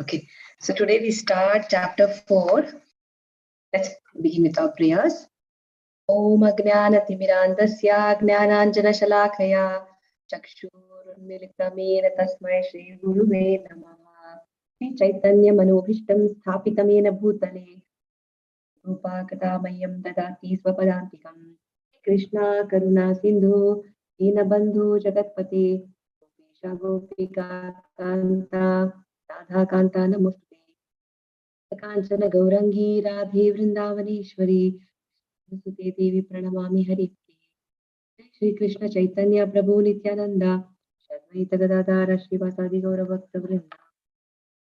Okay, so today we start chapter 4. Let's begin with our prayers. Om Ajnana-timirandasya Jnananjana-shalakaya Chakshurunmilitamena Tasmai Shri Guruve Namaha Shri Chaitanya Manobhishtam Sthapitamena Bhutale Rupakatamayam Dadati Swapadantikam Krishna Karuna Sindhu Dinabandhu Jagatpate Gopesha Gopika Kanta Radha Kanta Namostute Kanchana Gaurangi Radhe Vrindavaneshwari Sute Devi Pranamami Hari Shri Krishna Chaitanya Prabhu Nityananda Shadvaita Gadadhara Srivasadi Gaura Bhakta Vrinda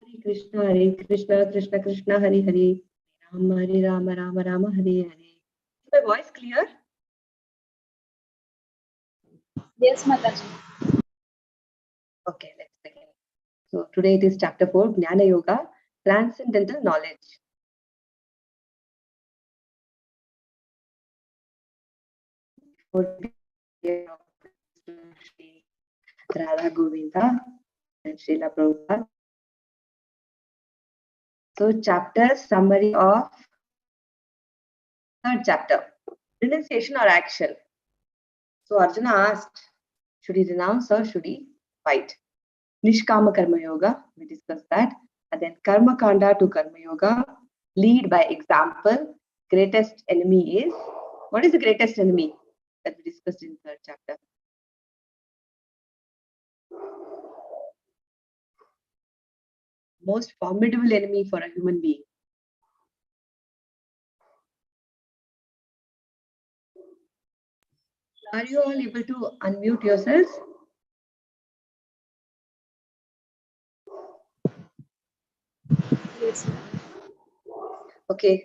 Hare Krishna Krishna Krishna Hari Hari Rama Hare Rama Rama Rama Hare Hare. Is my voice clear? Yes, Mataji. Okay, let's begin. So today it is chapter 4, Jnana Yoga, Transcendental Knowledge. Radha Govinda and Srila Prabhupada. So chapter summary of third chapter, renunciation or action. So Arjuna asked, should he renounce or should he fight? Nishkama Karma Yoga, we discussed that. And then Karma Kanda to Karma Yoga, lead by example. Greatest enemy is, what is the greatest enemy that we discussed in third chapter? Most formidable enemy for a human being. Are you all able to unmute yourselves? Yes. Okay.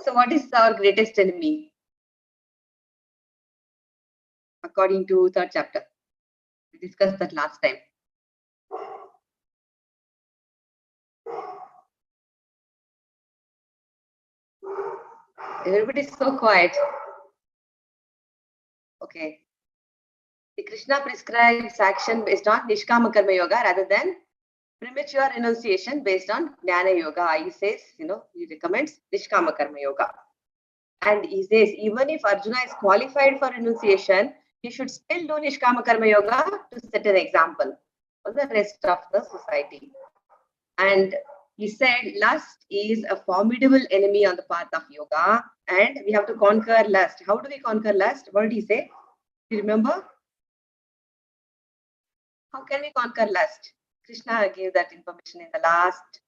So what is our greatest enemy? According to third chapter. We discussed that last time. Everybody is so quiet. Okay. The Krishna prescribes action based on Nishkama Karma Yoga rather than premature renunciation based on Jnana Yoga. He says, he recommends Nishkama Karma Yoga. And he says, even if Arjuna is qualified for renunciation, he should still do Nishkama Karma Yoga to set an example for the rest of the society. And he said, lust is a formidable enemy on the path of yoga, and we have to conquer lust. How do we conquer lust? What did he say? Do you remember? How can we conquer lust? Krishna gave that information in the last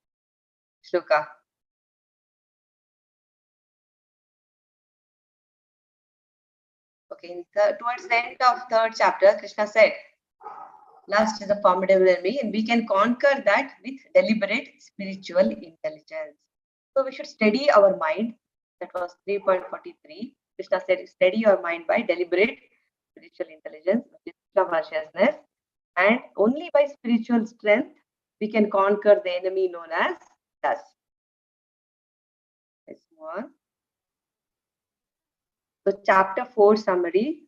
shloka. Okay, towards the end of third chapter, Krishna said, lust is a formidable enemy and we can conquer that with deliberate spiritual intelligence. So we should steady our mind. That was 3.43. Krishna said, steady your mind by deliberate spiritual intelligence, which is consciousness. And only by spiritual strength, we can conquer the enemy known as lust. Let's move on. So chapter 4 summary.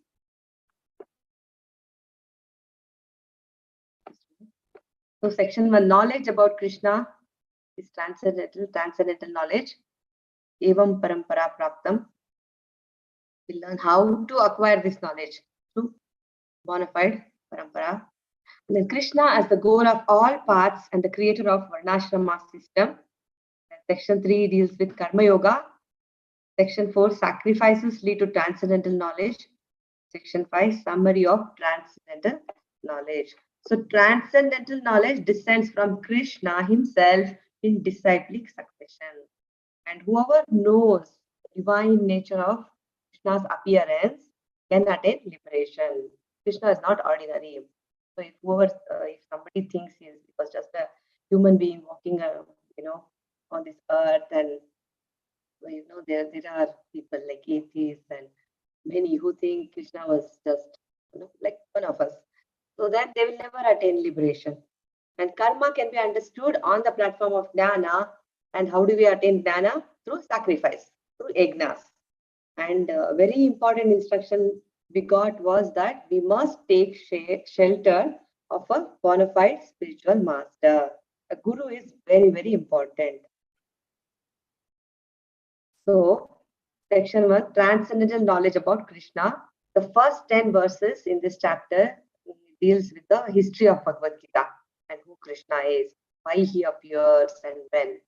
So section 1, knowledge about Krishna is transcendental knowledge. Evam Parampara Praptam. We learn how to acquire this knowledge through bona fide Parampara. And then Krishna as the goal of all paths and the creator of Varnashrama system. And section 3 deals with Karma Yoga. Section 4, sacrifices lead to transcendental knowledge. Section 5, summary of transcendental knowledge. So transcendental knowledge descends from Krishna himself in disciplic succession. And whoever knows the divine nature of Krishna's appearance can attain liberation. Krishna is not ordinary. So if somebody thinks he was just a human being walking, on this earth, and there are people like atheists and many who think Krishna was just like one of us. So that they will never attain liberation. And karma can be understood on the platform of jnana. And how do we attain jnana? Through sacrifice, through yajnas. And a very important instruction we got was that we must take shelter of a bona fide spiritual master. A guru is very, very important. So, section 1, transcendental knowledge about Krishna. The first 10 verses in this chapter deals with the history of Bhagavad-Gita and who Krishna is, why he appears and when.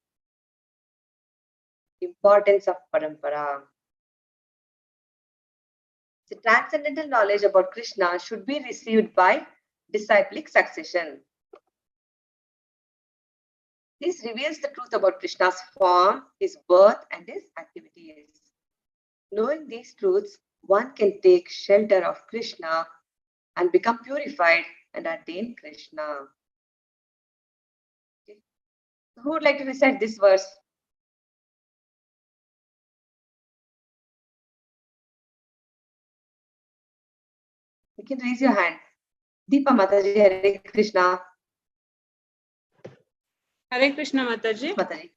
Importance of Parampara. The transcendental knowledge about Krishna should be received by disciplic succession. This reveals the truth about Krishna's form, his birth, and his activities. Knowing these truths, one can take shelter of Krishna and become purified and attain Krishna. Okay. So who would like to recite this verse? You can raise your hand. Deepa Mataji, Hare Krishna. Hare Krishna Mataji. Mataji.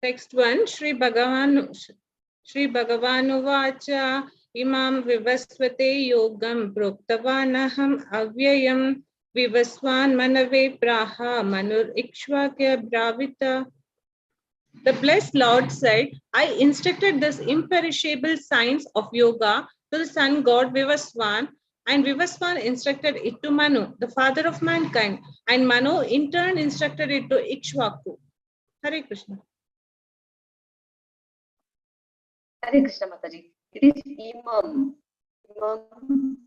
Text 1, Shri Bhagavanuvacha imam vivasvate yogam proktavanaham avyayam vivasvan manave praha manur ikshvakya bravita. The blessed Lord said, I instructed this imperishable science of yoga to the sun god Vivasvan, and Vivasvan instructed it to Manu, the father of mankind, and Manu in turn instructed it to Ikshvaku. Hare Krishna. Hare Krishna Mataji. It is Imam. Imam.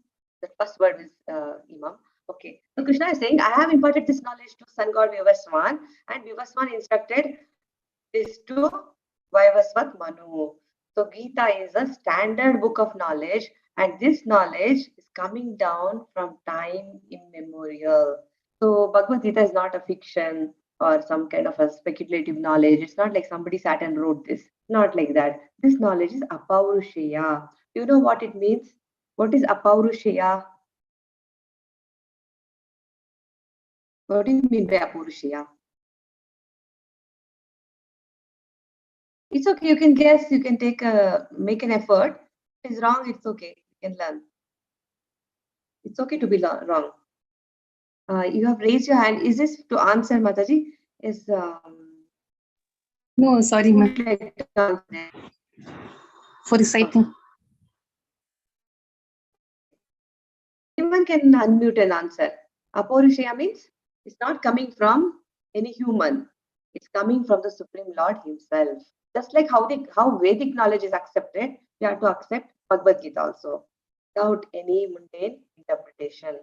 The first word is Imam. Okay. So Krishna is saying, I have imparted this knowledge to sun god Vivasvan, and Vivasvan instructed this to Vivasvat Manu. So Gita is a standard book of knowledge, and this knowledge is coming down from time immemorial. So Bhagavad-Gita is not a fiction or some kind of a speculative knowledge. It's not like somebody sat and wrote this. Not like that. This knowledge is apaurushaya. Do you know what it means? What is apaurushaya? What do you mean by apaurushaya? It's okay. You can guess. You can make an effort. If it's wrong, it's okay. You can learn. It's okay to be wrong. You have raised your hand. Is this to answer, Mataji? Is No, sorry, who ma'am. would like to answer? For reciting. Anyone can unmute and answer. Apaurushaya means it's not coming from any human. It's coming from the Supreme Lord himself. Just like how Vedic knowledge is accepted, we have to accept Bhagavad Gita also, without any mundane interpretation.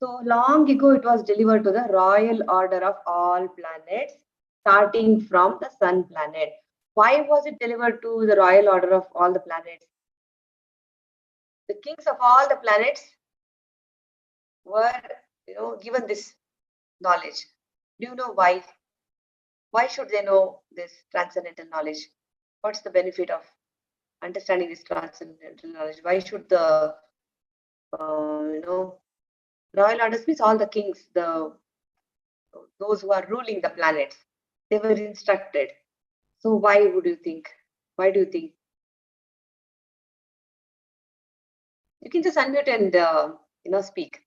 So long ago, it was delivered to the royal order of all planets, starting from the sun planet. Why was it delivered to the royal order of all the planets? The kings of all the planets were, given this knowledge. Do you know why? Why should they know this transcendental knowledge? What's the benefit of understanding this transcendental knowledge? Why should the royal orders means all the kings, those who are ruling the planets, they were instructed. So why would you think? Why do you think? You can just unmute and speak.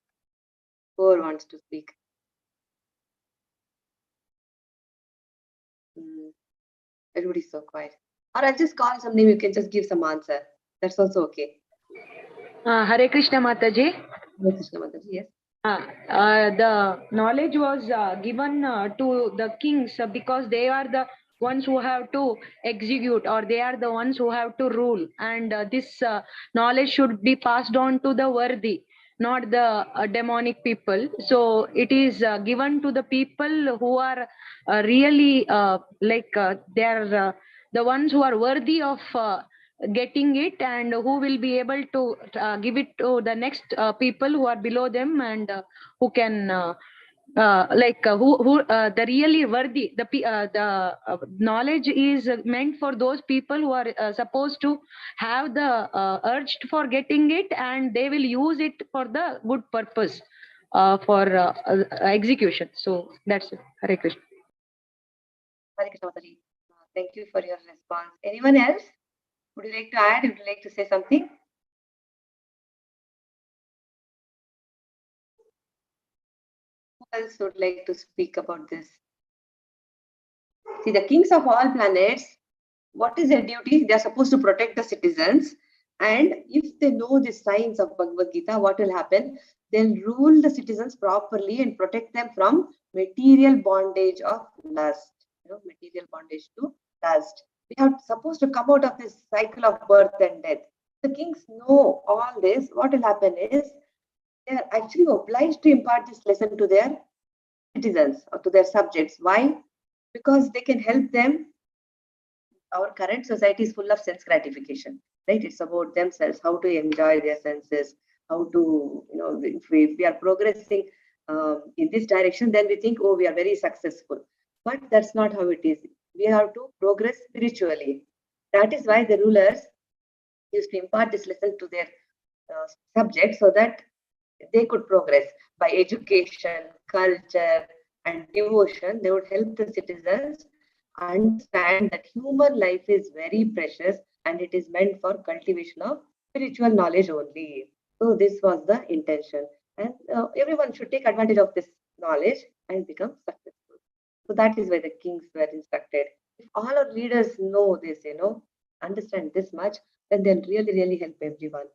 Whoever wants to speak. Everybody's so quiet. Or I'll just call some name. You can just give some answer. That's also okay. Hare Krishna Mataji. Hare Krishna Mataji, yes. The knowledge was given to the kings because they are the ones who have to execute, or they are the ones who have to rule, and this knowledge should be passed on to the worthy, not the demonic people. So it is given to the people who are really they are the ones who are worthy of getting it, and who will be able to give it to the next people who are below them, and who can the really worthy. The knowledge is meant for those people who are supposed to have the urge for getting it, and they will use it for the good purpose for execution. So that's it. Hare Krishna. Hare Krishna Mataji. Thank you for your response. Anyone else? Would you like to add? Would you like to say something? Who else would like to speak about this? See, the kings of all planets, what is their duty? They are supposed to protect the citizens. And if they know the science of Bhagavad-Gita, what will happen? They'll rule the citizens properly and protect them from material bondage of lust. Material bondage to lust. We are supposed to come out of this cycle of birth and death. The kings know all this. What will happen is they are actually obliged to impart this lesson to their citizens or to their subjects. Why? Because they can help them. Our current society is full of sense gratification, right? It's about themselves, how to enjoy their senses, how to, if we are progressing in this direction, then we think, oh, we are very successful. But that's not how it is. We have to progress spiritually. That is why the rulers used to impart this lesson to their subjects so that they could progress by education, culture, and devotion. They would help the citizens understand that human life is very precious and it is meant for cultivation of spiritual knowledge only. So this was the intention, and everyone should take advantage of this knowledge and become successful. So that is why the kings were instructed. If all our leaders know this, understand this much, then they'll really, really help everyone.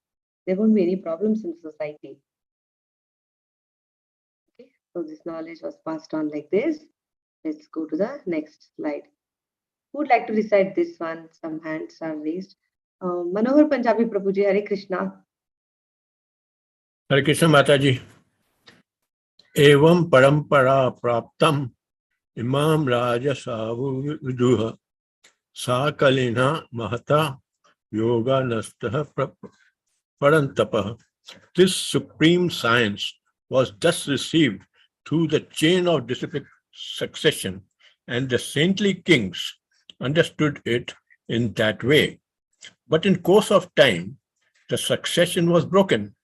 There won't be any problems in society. Okay, so this knowledge was passed on like this. Let's go to the next slide. Who would like to recite this one? Some hands are raised. Manohar Punjabi Prabhuji, Hare Krishna. Hare Krishna Mataji. Evam parampara praptam imam raja savu viduha sakalina mahata yoga nastha parantapa. This supreme science was thus received through the chain of disciplic succession, and the saintly kings understood it in that way. But in course of time, the succession was broken,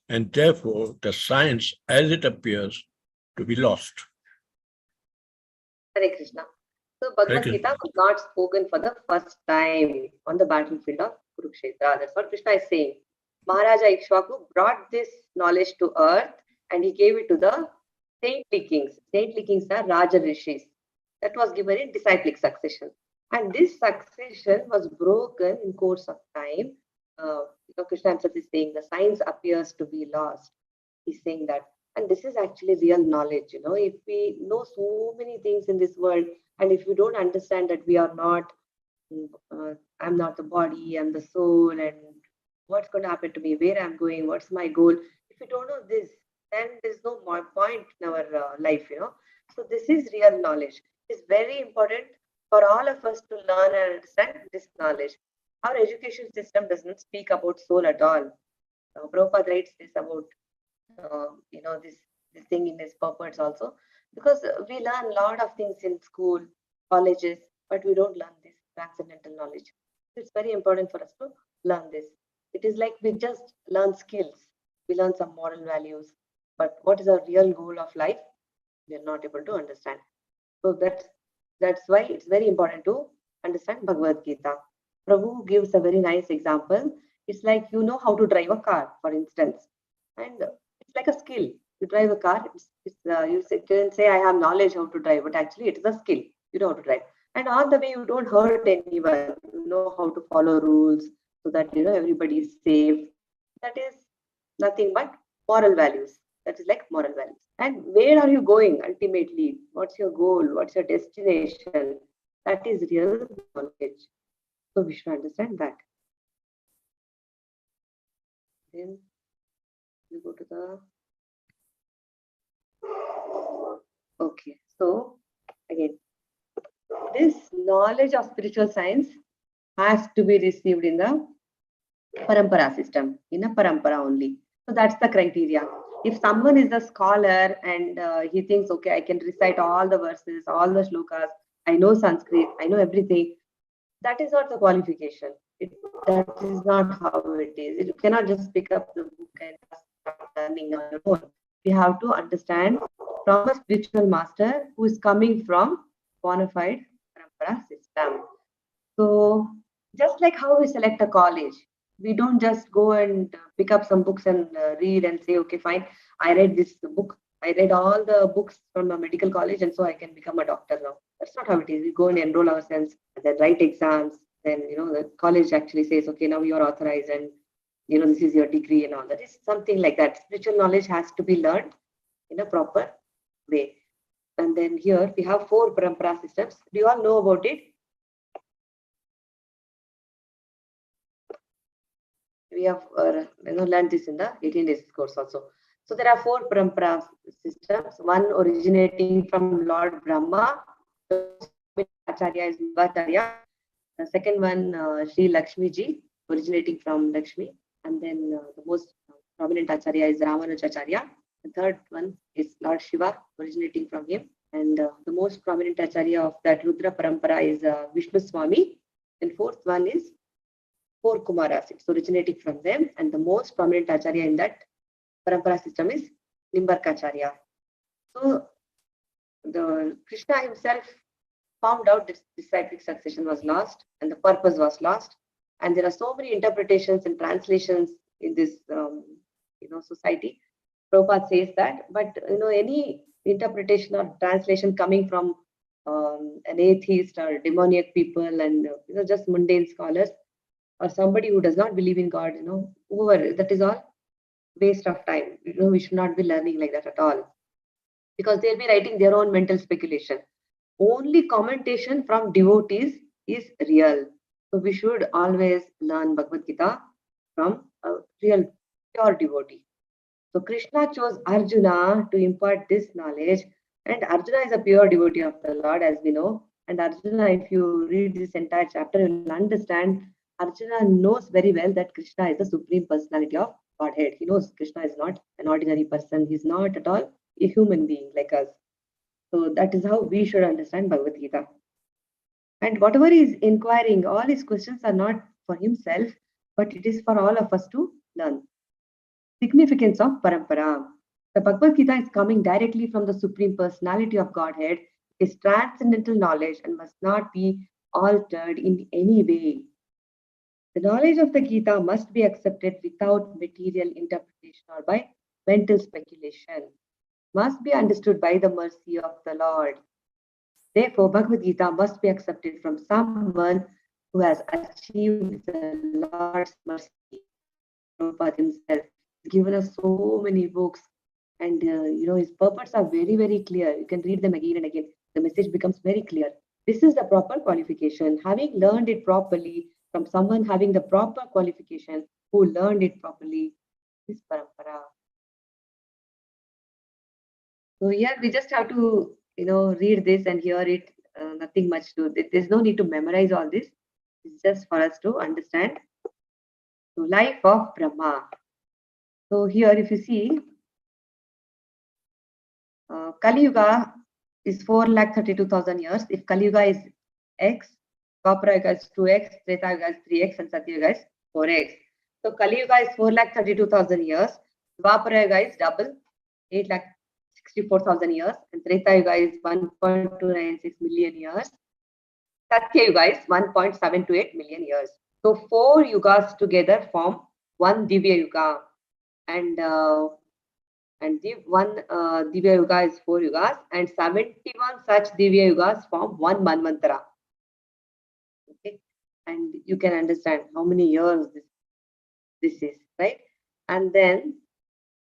and therefore the science as it appears to be lost. Hare Krishna. So Bhagavad-Gita was not spoken for the first time on the battlefield of Kurukshetra. That's what Krishna is saying. Maharaja Ikshvaku brought this knowledge to earth and he gave it to the saintly kings. Saintly kings are Raja Rishis. That was given in disciplic succession. And this succession was broken in course of time. Krishna himself is saying the science appears to be lost. He's saying that. And this is actually real knowledge. If we know so many things in this world, and if you don't understand that we are not, I'm not the body, I'm the soul, and what's going to happen to me, where I'm going, what's my goal. If you don't know this, then there's no more point in our life, So this is real knowledge. It's very important for all of us to learn and understand this knowledge. Our education system doesn't speak about soul at all. Prabhupada writes this about, this thing in his purports also, because we learn a lot of things in school, colleges, but we don't learn this transcendental knowledge. It's very important for us to learn this. It is like we just learn skills. We learn some moral values, but what is our real goal of life? We are not able to understand. So that's why it's very important to understand Bhagavad-Gita. Prabhu gives a very nice example. It's like how to drive a car, for instance, and it's like a skill. You drive a car. You can say I have knowledge how to drive, but actually it is a skill. You know how to drive, and on the way you don't hurt anyone. You know how to follow rules so that everybody is safe. That is nothing but moral values. That is like moral values. And where are you going ultimately? What's your goal? What's your destination? That is real knowledge. So we should understand that. Then we go to the... Okay, so again, this knowledge of spiritual science has to be received in the Parampara system, in a Parampara only. So that's the criteria. If someone is a scholar and he thinks, okay, I can recite all the verses, all the shlokas, I know Sanskrit, I know everything, that is not the qualification. That is not how it is. You cannot just pick up the book and start learning on your own. We have to understand from a spiritual master who is coming from bona fide Parampara system. So just like how we select a college, we don't just go and pick up some books and read and say, okay, fine, I read this book, I read all the books from a medical college and so I can become a doctor now. That's not how it is. We go and enroll ourselves and then write exams. Then, the college actually says, okay, now you are authorized and, this is your degree and all that. It's something like that. Spiritual knowledge has to be learned in a proper way. And then here we have 4 parampara systems. Do you all know about it? We have learned this in the 18 days course also. So there are 4 parampara systems. One originating from Lord Brahma. Acharya is Acharya. The second one, Sri Lakshmi Ji, originating from Lakshmi. And then the most prominent Acharya is Ramanujacharya. The third one is Lord Shiva, originating from him. And the most prominent Acharya of that Rudra Parampara is Vishnu Swami. And fourth one is 4 Kumaras. It's originating from them. And the most prominent Acharya in that Parampara system is Nimbarkacharya. So the Krishna himself found out that this cyclic succession was lost and the purpose was lost. And there are so many interpretations and translations in this society. Prabhupada says that, but any interpretation or translation coming from an atheist or demoniac people and just mundane scholars or somebody who does not believe in God, whoever, that is all waste of time. We should not be learning like that at all, because they'll be writing their own mental speculation. Only commentation from devotees is real. So we should always learn Bhagavad-Gita from a real pure devotee. So Krishna chose Arjuna to impart this knowledge, and Arjuna is a pure devotee of the Lord, as we know. And Arjuna, if you read this entire chapter, you will understand Arjuna knows very well that Krishna is the Supreme Personality of Godhead. He knows Krishna is not an ordinary person. He's not at all a human being like us. So that is how we should understand Bhagavad Gita. And whatever he is inquiring, all his questions are not for himself, but it is for all of us to learn. Significance of Parampara. The Bhagavad Gita is coming directly from the Supreme Personality of Godhead. It is transcendental knowledge and must not be altered in any way. The knowledge of the Gita must be accepted without material interpretation or by mental speculation. Must be understood by the mercy of the Lord. Therefore, Bhagavad Gita must be accepted from someone who has achieved the Lord's mercy. Prabhupada himself has given us so many books, and his purports are very, very clear. You can read them again and again. The message becomes very clear. This is the proper qualification. Having learned it properly from someone having the proper qualification who learned it properly is Parampara. So here we just have to, read this and hear it. Nothing much to it. There's no need to memorize all this. It's just for us to understand. So Life of Brahma. So here, if you see, Kali Yuga is 4,32,000 years. If Kali Yuga is X, Dwapara Yuga is 2X, Treta Yuga is 3X, and Satya Yuga is 4X. So Kali Yuga is 4,32,000 years. Dwapara Yuga is double, 8,64,000 years, and Treta Yuga is 1.296 million years. Satya Yuga is 1.728 million years. So 4 yugas together form one Divya Yuga, and one Divya Yuga is 4 yugas, and 71 such Divya Yugas form one Manvantara. Okay, and you can understand how many years this is, right? And then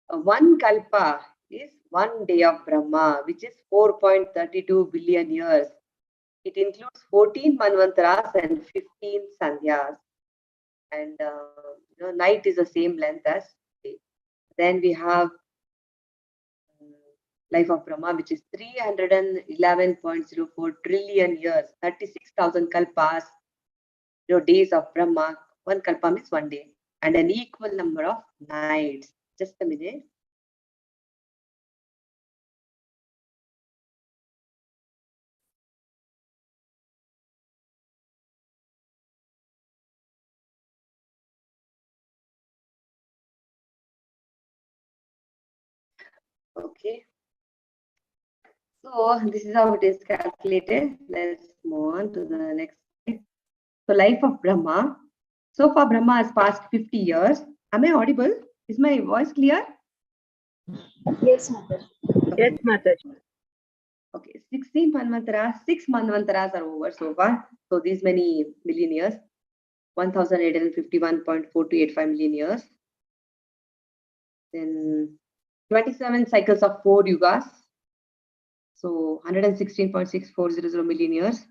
one Kalpa is 1 day of Brahma, which is 4.32 billion years. It includes 14 Manvantaras and 15 Sandhyas. And night is the same length as day. Then we have Life of Brahma, which is 311.04 trillion years, 36,000 kalpas, days of Brahma. One kalpa means 1 day, and an equal number of nights. Just a minute. Okay. So this is how it is calculated. Let's move on to the next slide. So Life of Brahma. So far Brahma has passed 50 years. Am I audible? Is my voice clear? Yes, Mother. Yes, Mataji. Okay, 16 Manvantaras, 6 Manvantaras are over so far. So these many million years, 1851.4285 million years. Then 27 cycles of 4 yugas. So 116.6400 million years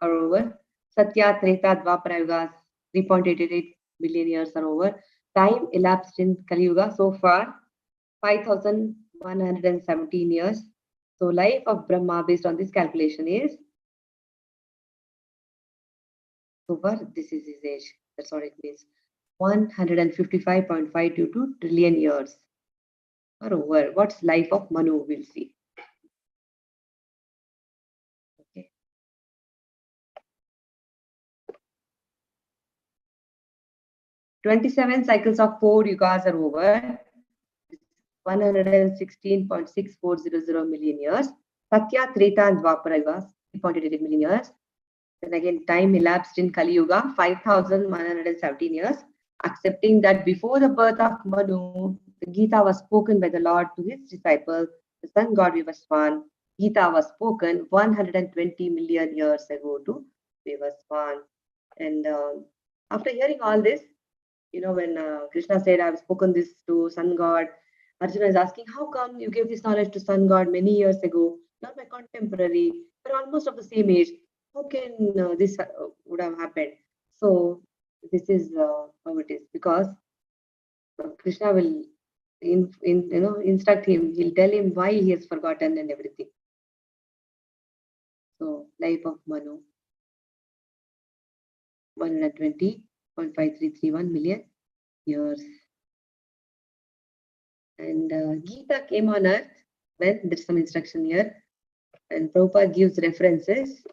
are over. Satya, Treta, Dwapara yugas, 3.888 million years are over. Time elapsed in Kali Yuga so far, 5,117 years. So life of Brahma based on this calculation is, so far this is his age. That's what it means. 155.522 trillion years are over. What's life of Manu? We'll see. Okay. "27 cycles of 4 yugas are over. 116.6400 million years. Satya, Treta, and Dwapara yugas, 3.88 million years. Then again, time elapsed in Kali Yuga, 5,117 years. Accepting that before the birth of Manu, the Gita was spoken by the Lord to his disciple, the sun god Vivaswan. Gita was spoken 120 million years ago to Vivaswan. And after hearing all this, when Krishna said, I've spoken this to sun god, Arjuna is asking, how come you gave this knowledge to sun god many years ago? Not my contemporary, but almost of the same age. How can this would have happened? So this is how it is, because Krishna will instruct him. He'll tell him why he has forgotten and everything. So life of Manu, 120.5331 million years. And Gita came on earth when there's some instruction here, and Prabhupada gives references.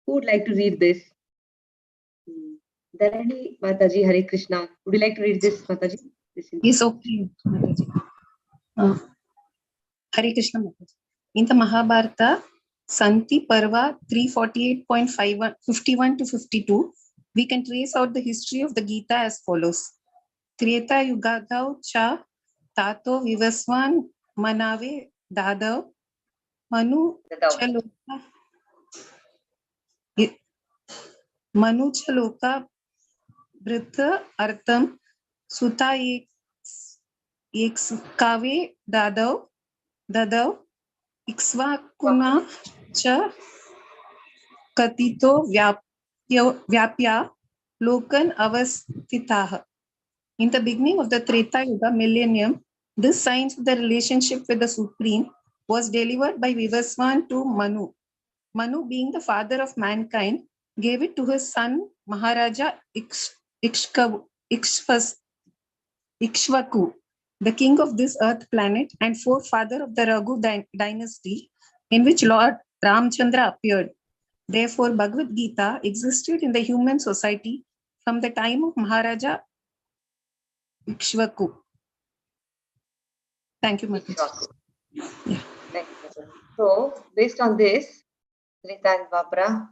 Who would like to read this? Dharani Mataji, Hare Krishna. Would you like to read this, Mataji? Yes, okay, Mataji. Hare Krishna, Mataji. In the Mahabharata, Santi Parva 348.51 to 52, we can trace out the history of the Gita as follows. Treta Yugadav Cha Tato Vivaswan Manave Dadav Manu Chaloka Manu Chaloka Britha Artham Suta Ekskave Dadav Iksvakuna Cha Katito Vyapya Lokan Avastitaha. In the beginning of the Treta Yuga millennium, this science of the relationship with the Supreme was delivered by Vivaswan to Manu. Manu, being the father of mankind, gave it to his son Maharaja Ikshvaku, the king of this earth planet and forefather of the Raghu dynasty, in which Lord Ramchandra appeared. Therefore, Bhagavad-Gita existed in the human society from the time of Maharaja Ikshvaku. Thank you, Mataji. Yeah. Thank you. So, based on this, Treta and Dwapara,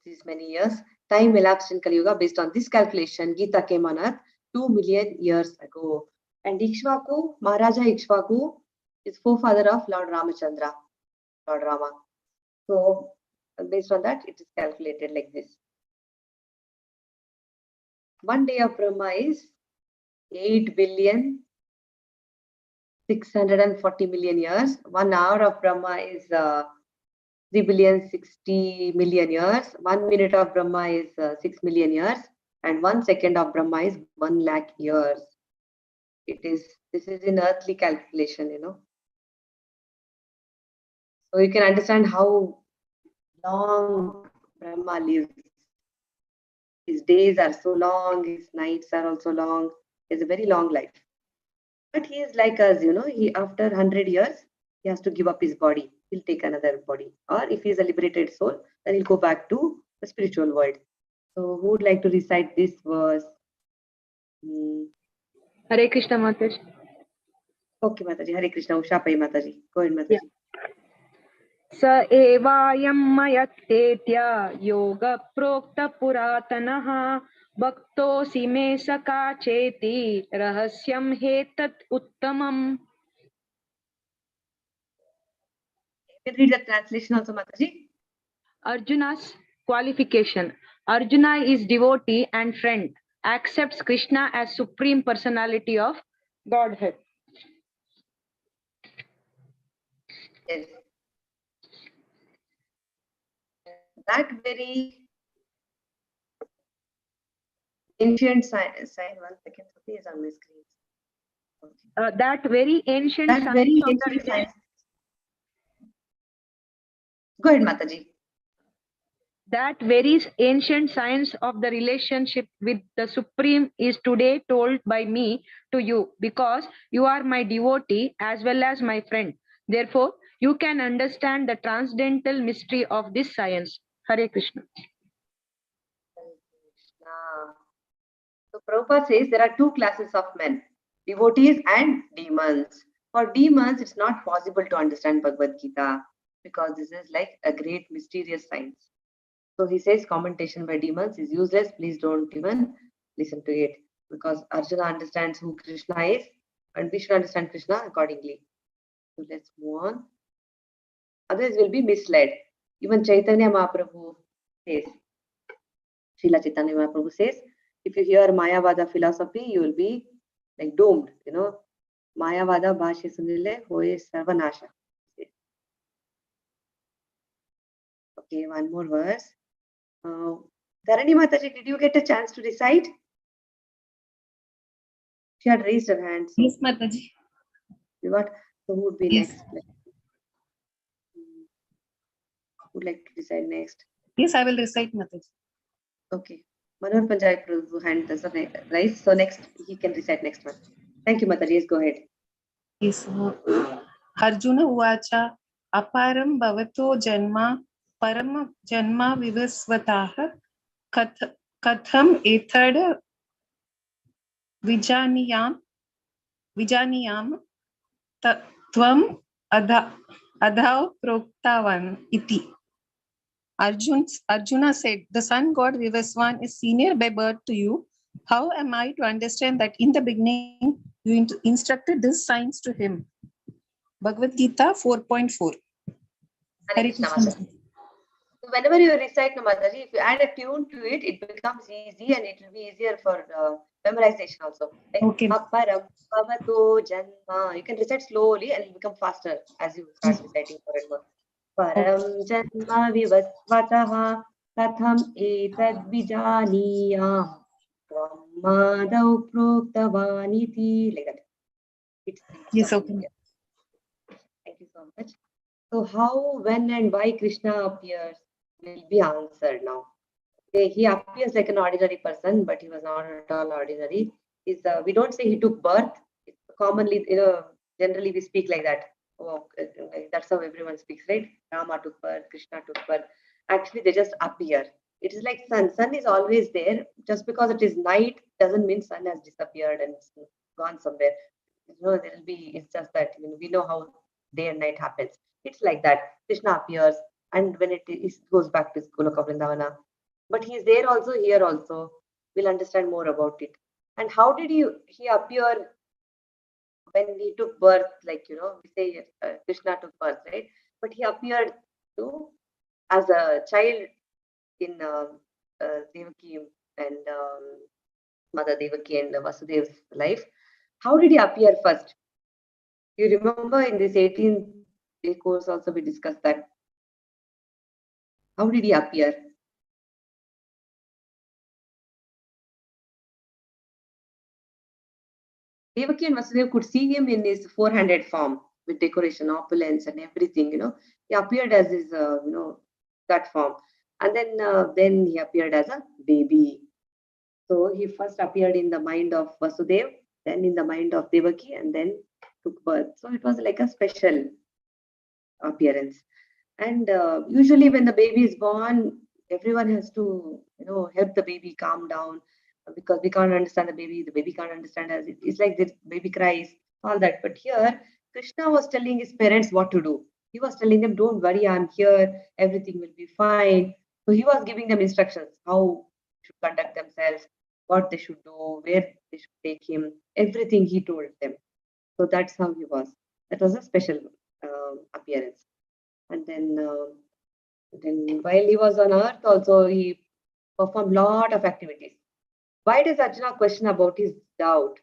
these many years, time elapsed in Kali Yuga. Based on this calculation, Gita came on earth 2 million years ago. And Ikshvaku, Maharaja Ikshvaku, is forefather of Lord Ramachandra, Lord Rama. So, based on that, it is calculated like this. 1 day of Brahma is 8,640,000,000 years. 1 hour of Brahma is 3,060,000,000 years. 1 minute of Brahma is 6 million years. And 1 second of Brahma is 1 lakh years. This is in earthly calculation, So you can understand how long Brahma lives. His days are so long, his nights are also long. He has a very long life. But he is like us, he after 100 years, he has to give up his body. He'll take another body. Or if he is a liberated soul, then he'll go back to the spiritual world. So who would like to recite this verse? Hare Krishna, Mataji. Okay, Mataji. Hare Krishna. Usha Pai Mataji. Go ahead, Mataji. Yeah. Sa evayam mayattetya yoga prokta puratanaha Bhakto sime saka cheti rahasyam hetat uttamam. You can read the translation also, Mataji. Arjuna's qualification. Arjuna is devotee and friend, accepts Krishna as supreme personality of Godhead. Yes. That very ancient sign. 1 second, something is on my screen. Okay. That very ancient That science very of the ancient science. Go ahead, Mataji. that very ancient science of the relationship with the Supreme is today told by me to you, because you are my devotee as well as my friend. Therefore, you can understand the transcendental mystery of this science. Hare Krishna. So Prabhupada says there are two classes of men, devotees and demons. For demons, it's not possible to understand Bhagavad-Gita because this is like a great mysterious science. So he says commentation by demons is useless. Please don't even listen to it, because Arjuna understands who Krishna is and we should understand Krishna accordingly. So let's move on. Others will be misled. Even Chaitanya Mahaprabhu says, Srila Chaitanya Mahaprabhu says, if you hear Mayavada philosophy, you will be like doomed. Mayavada bhashe sunile hoye sarvanasha. Okay, one more verse. Dharani Mataji, did you get a chance to recite? She had raised her hand. So Yes, Mataji. you got, so who would be Yes. next? Who would like to recite next? Yes, I will recite, Mataji. Okay. Manohar Panjai Prabhu hand does not raise. So next, he can recite next one. Thank you, Mataji. Yes, go ahead. Yes. Arjuna uvacha aparam bhavato janma param janma vivasvataha katham ethad vijaniyam tvam adhav proktavan iti. Arjuna said, the sun god Vivaswan is senior by birth to you. How am I to understand that in the beginning you instructed this science to him? Bhagavad-Gita 4.4. Hare Krishna. So whenever you recite Namadaji, if you add a tune to it, it becomes easy and it will be easier for memorization also. Like, Okay. Aparam Bhavato Janma. You can recite slowly and it will become faster as you start reciting more and more. Param Janma Vivasvataha Katham Etad Vijaniyam Madhav Proktavaniti. Like that. It's Yes, okay. Thank you so much. So how, when and why Krishna appears will be answered now. Okay, he appears like an ordinary person, but he was not at all ordinary. We don't say he took birth. It's commonly, generally we speak like that. Oh, that's how everyone speaks, right? Rama took birth, Krishna took birth. Actually, they just appear. It is like sun. Sun is always there. Just because it is night doesn't mean sun has disappeared and gone somewhere. There will be. It's just that we know how day and night happens. It's like that. Krishna appears, and when it goes back to Goloka Vrindavana. But he is there also, here also. We'll understand more about it. And how did he appear when he took birth? Like, we say Krishna took birth, right? But he appeared as a child in Devaki and Mother Devaki and Vasudev's life. How did he appear first? You remember in this 18th day course also we discussed that. How did he appear? Devaki and Vasudev could see him in his four-handed form with decoration, opulence, and everything. He appeared as his, that form, and then he appeared as a baby. So he first appeared in the mind of Vasudev, then in the mind of Devaki, and then took birth. So it was like a special appearance. And usually when the baby is born, everyone has to, help the baby calm down, because we can't understand the baby can't understand us. It's like the baby cries, all that. But here, Krishna was telling his parents what to do. He was telling them, don't worry, I'm here, everything will be fine. So he was giving them instructions, how to conduct themselves, what they should do, where they should take him, everything he told them. So that's how he was. That was a special appearance. And then while he was on earth also, he performed lot of activities. Why does Arjuna question about his doubt?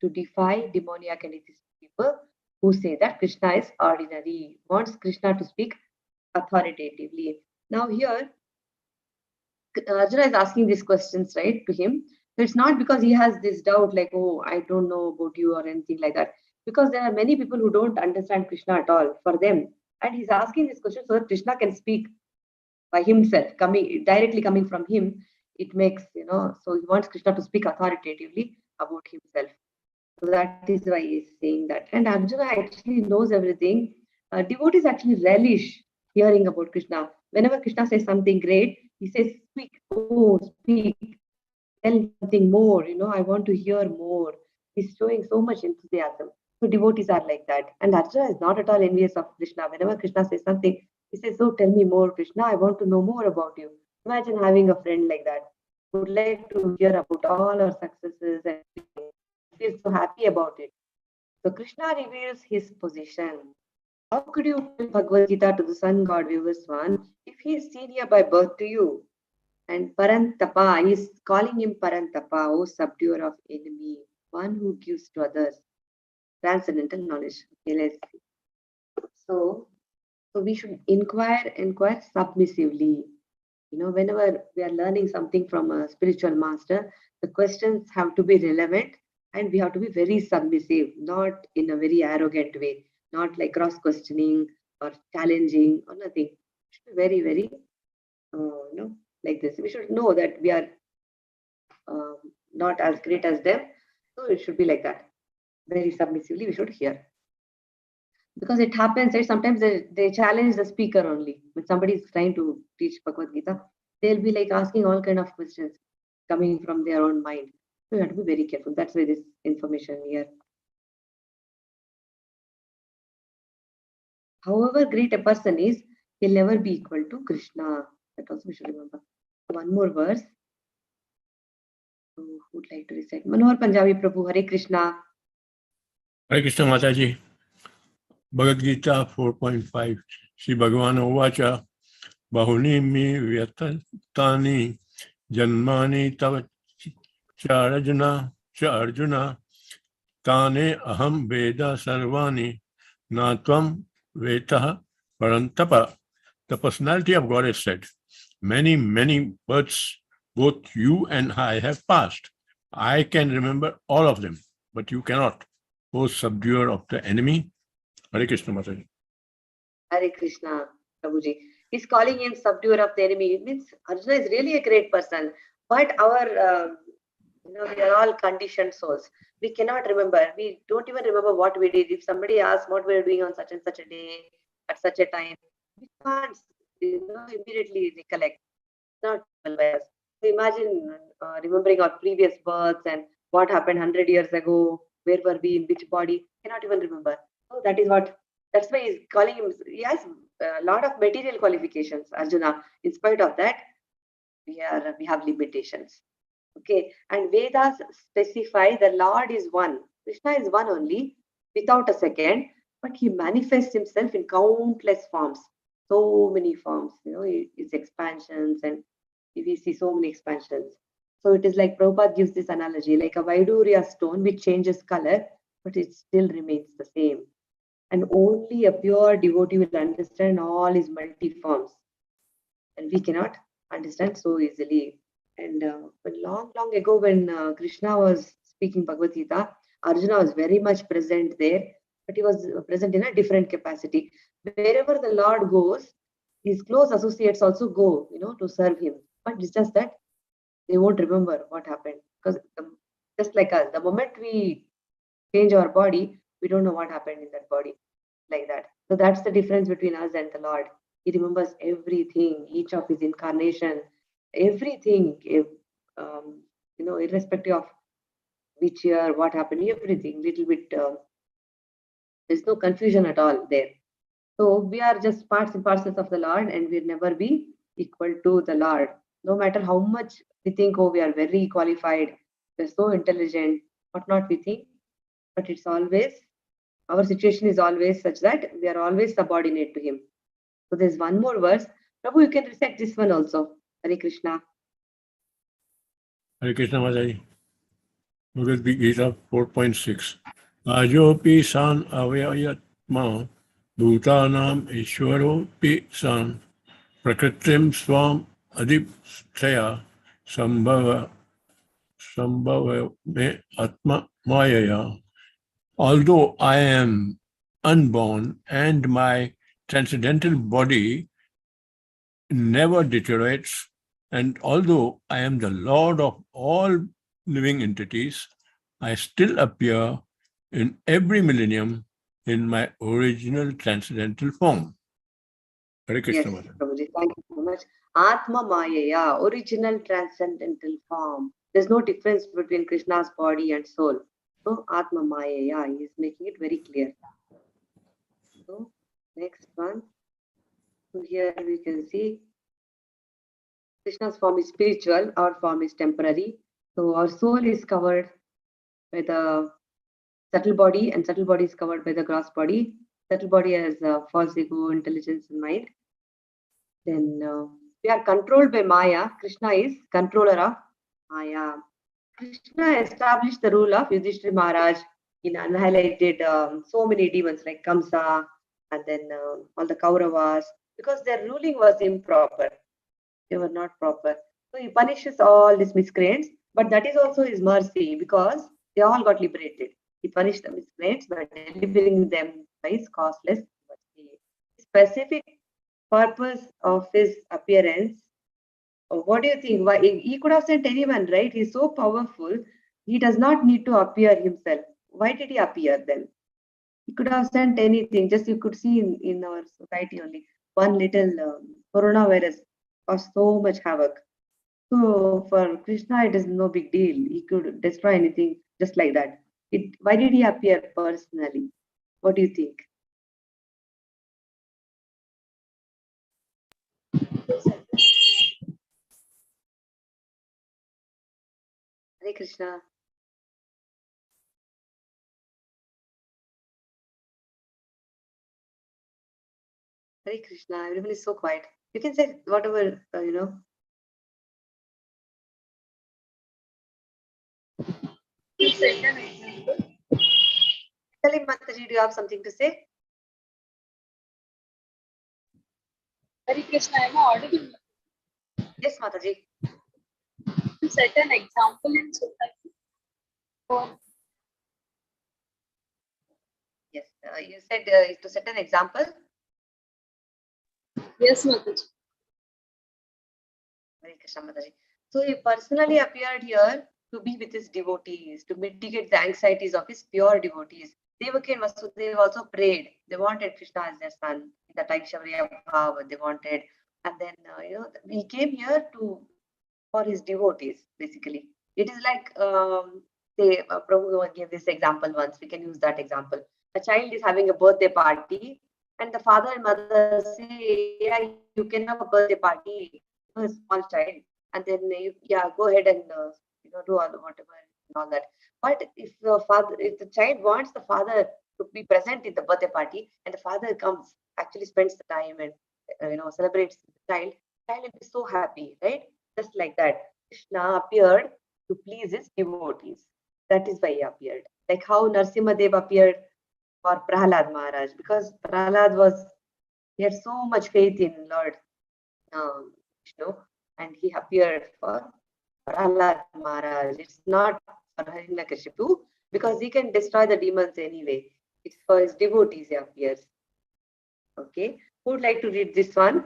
To defy demoniac and atheist people who say that Krishna is ordinary, wants Krishna to speak authoritatively. Now here, Arjuna is asking these questions, right, to him. So it's not because he has this doubt like, oh, I don't know about you or anything like that. Because there are many people who don't understand Krishna at all for them. And he's asking this question so that Krishna can speak by himself, directly coming from him. It makes, so he wants Krishna to speak authoritatively about himself. So that is why he's saying that. And Arjuna actually knows everything. Devotees actually relish hearing about Krishna. Whenever Krishna says something great, he says, speak, oh, speak, tell something more, I want to hear more. He's showing so much enthusiasm. So devotees are like that. And Arjuna is not at all envious of Krishna. Whenever Krishna says something, he says, oh, tell me more, Krishna. I want to know more about you. Imagine having a friend like that. Would like to hear about all our successes and feel so happy about it. So Krishna reveals his position. How could you tell Bhagavad-Gita to the sun god Vivaswan if he is senior by birth to you? And Parantapa, he is calling him Parantapa, O subduer of enemy, one who gives to others transcendental knowledge. Okay, let's see. So we should inquire submissively. Whenever we are learning something from a spiritual master, the questions have to be relevant and we have to be very submissive, not in a very arrogant way, not like cross-questioning or challenging or nothing. It should be very, very, like this. We should know that we are not as great as them. So it should be like that. Very submissively, we should hear. Because it happens that sometimes they challenge the speaker only. When somebody is trying to teach Bhagavad-Gita, they'll be like asking all kind of questions coming from their own mind. So you have to be very careful. That's why this information here. However great a person is, he'll never be equal to Krishna. That also we should remember. One more verse. Who would like to recite? Manohar Punjabi Prabhu, Hare Krishna. Hare Krishna Mataji. Bhagavad Gita 4.5. Shri Bhagavan Uvacha Bahuni mi vyatantani janmani tava Arjuna Tane aham veda sarvani natvam vetaha parantapa. The personality of God is said, many, many births both you and I have passed. I can remember all of them, but you cannot. O subduer of the enemy. Hare Krishna Mataji. Hare Krishna, Prabhuji. He's calling him subduer of the enemy. It means Arjuna is really a great person. But our, we are all conditioned souls. We cannot remember. We don't even remember what we did. If somebody asks what we were doing on such and such a day, at such a time, we can't, immediately recollect. It's not possible by us. So imagine remembering our previous births and what happened 100 years ago, where were we, in which body, cannot even remember. So that's why he's calling him. He has a lot of material qualifications, Arjuna. In spite of that, we have limitations. Okay, and Vedas specify the Lord is one. Krishna is one only, without a second, but he manifests himself in countless forms. So many forms, his expansions, and we see so many expansions. So it is like Prabhupada gives this analogy, like a Vaidurya stone which changes color, but it still remains the same. And only a pure devotee will understand all his multi-forms. And we cannot understand so easily. And but long ago, when Krishna was speaking Bhagavad Gita, Arjuna was very much present there, but he was present in a different capacity. Wherever the Lord goes, his close associates also go, to serve him. But it's just that they won't remember what happened. Because just like us, the moment we change our body, we don't know what happened in that body, like that. So that's the difference between us and the Lord. He remembers everything, each of his incarnation, everything, irrespective of which year, what happened, everything, little bit, there's no confusion at all there. So we are just parts and parcels of the Lord, and we'll never be equal to the Lord. No matter how much we think, oh, we are very qualified, we're so intelligent, what not we think, but it's always, our situation is always such that we are always subordinate to him. So there's one more verse. Prabhu, you can recite this one also. Hare Krishna. Hare Krishna Mataji. Bhagavad-Gita 4.6. Ajopi san avayatma bhutanam ishwaropi san prakritim swam adipstaya sambhava me atma mayaya. Although I am unborn and my transcendental body never deteriorates, and although I am the Lord of all living entities, I still appear in every millennium in my original transcendental form. Hare Krishna. Yes, Prabhuji, thank you so much. Atma Mayaya, original transcendental form. There's no difference between Krishna's body and soul. So Atma Mayaya, he is making it very clear. So next one. So here we can see Krishna's form is spiritual, our form is temporary. So our soul is covered by the subtle body, and subtle body is covered by the gross body. Subtle body has false ego, intelligence, and mind. Then we are controlled by Maya. Krishna is controller of Maya. Krishna established the rule of Yudhishthira Maharaj. He annihilated so many demons like Kamsa and then all the Kauravas because their ruling was improper. They were not proper. So he punishes all these miscreants, but that is also his mercy because they all got liberated. He punished the miscreants by delivering them by his causeless mercy. Specific purpose of his appearance. What do you think? Why he could have sent anyone, right? He's so powerful. He does not need to appear himself. Why did he appear then? He could have sent anything. Just you could see in our society only one little coronavirus caused so much havoc. So for Krishna, it is no big deal. He could destroy anything just like that. Why did he appear personally? What do you think? Hare Krishna. Hare Krishna. Everyone is so quiet. You can say whatever, Tell him, Mataji, do you have something to say? Hare Krishna, am I audible? Yes, Mataji. To set an example in society. For Yes, you said to set an example. yes, Mataji. Hare Krishna, Mataji. So he personally appeared here to be with his devotees, to mitigate the anxieties of his pure devotees. Devaki and Vasudeva also prayed. They wanted Krishna as their son. In the Taishavriya Bhava, they wanted. And then, he came here for his devotees, basically. It is like, say, Prabhu gave this example once. We can use that example. A child is having a birthday party, and the father and mother say, yeah, you can have a birthday party, a small child, and then go ahead and do all whatever and all that. But if the child wants the father to be present in the birthday party, and the father comes, actually spends the time and celebrates the child will be so happy, right? Just like that, Krishna appeared to please his devotees. That is why he appeared. Like how Narsimhadev appeared for Prahlad Maharaj, because he had so much faith in Lord Vishnu, and he appeared for Prahlad Maharaj. It's not for Hiranyakashipu, because he can destroy the demons anyway. It's for his devotees he appears. Okay, who would like to read this one?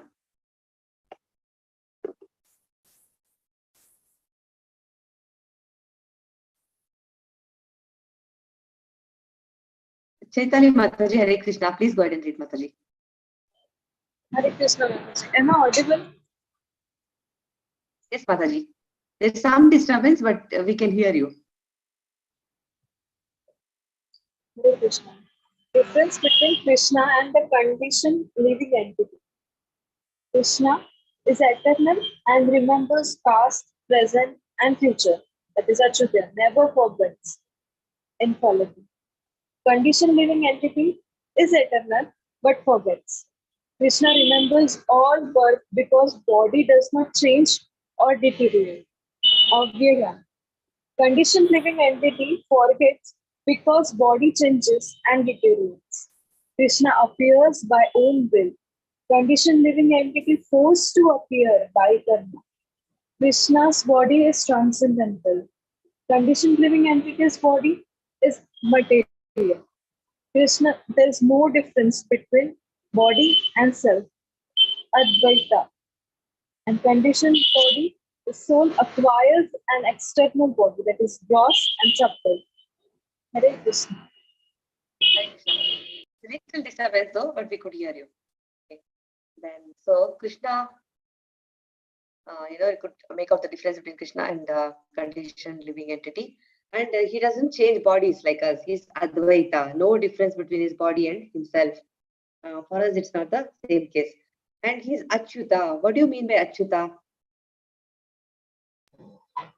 Chaitanya Mataji, Hare Krishna. Please go ahead and read, Mataji. Hare Krishna, Mataji. Am I audible? Yes, Mataji. There's some disturbance, but we can hear you. Hare Krishna. Difference between Krishna and the conditioned living entity. Krishna is eternal and remembers past, present, and future. That is Achyuta, never forgets, infallible. Conditioned living entity is eternal but forgets. Krishna remembers all birth because body does not change or deteriorate. Avyaya. Conditioned living entity forgets because body changes and deteriorates. Krishna appears by own will. Conditioned living entity forced to appear by karma. Krishna's body is transcendental. Conditioned living entity's body is material. Krishna, there is no difference between body and self. Advaita. And conditioned body, the soul acquires an external body that is gross and subtle. Hare Krishna. Hare Krishna. Little disturbance though, but we could hear you. Okay. Then, so Krishna, you could make out the difference between Krishna and conditioned living entity. And he doesn't change bodies like us. He's Advaita, no difference between his body and himself. For us, it's not the same case. And he's Achyuta. What do you mean by Achyuta?